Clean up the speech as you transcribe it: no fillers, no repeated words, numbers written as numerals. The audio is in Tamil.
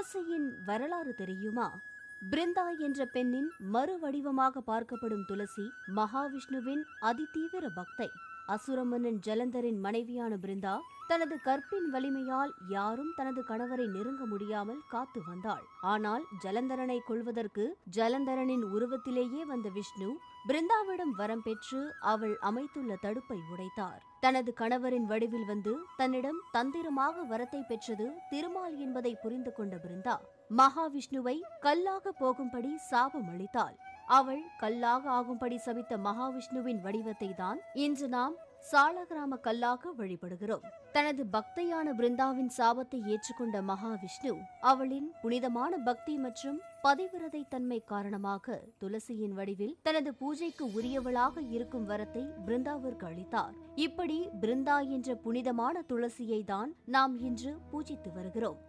துளசியின் வரலாறு தெரியுமா? பிருந்தா என்ற பெண்ணின் மறு வடிவமாக பார்க்கப்படும் துளசி மகாவிஷ்ணுவின் அதிதீவிர பக்தை. அசுரமன்னன் ஜலந்தரின் மனைவியான பிருந்தா தனது கற்பின் வலிமையால் யாரும் தனது கணவரை நெருங்க முடியாமல் காத்து வந்தாள். ஆனால் ஜலந்தரனை கொல்வதற்கு ஜலந்தரனின் உருவத்திலேயே வந்த விஷ்ணு பிருந்தாவிடம் வரம் பெற்று அவள் அமைத்துள்ள தடுப்பை உடைத்தார். தனது கணவரின் வடிவில் வந்து தன்னிடம் தந்திரமாக வரத்தை பெற்றது திருமால் என்பதை புரிந்து கொண்ட பிருந்தா மகாவிஷ்ணுவை கல்லாக போகும்படி சாபம் அளித்தாள். அவள் கல்லாக ஆகும்படி சபித்த மகாவிஷ்ணுவின் வடிவத்தை தான் இன்று நாம் சாலகிராம கல்லாக வழிபடுகிறோம். தனது பக்தையான பிருந்தாவின் சாபத்தை ஏற்றுக்கொண்ட மகாவிஷ்ணு அவளின் புனிதமான பக்தி மற்றும் பதிவிரதை தன்மை காரணமாக துளசியின் வடிவில் தனது பூஜைக்கு உரியவளாக இருக்கும் வரத்தை பிருந்தாவிற்கு அளித்தார். இப்படி பிருந்தா என்ற புனிதமான துளசியை தான் நாம் இன்று பூஜித்து வருகிறோம்.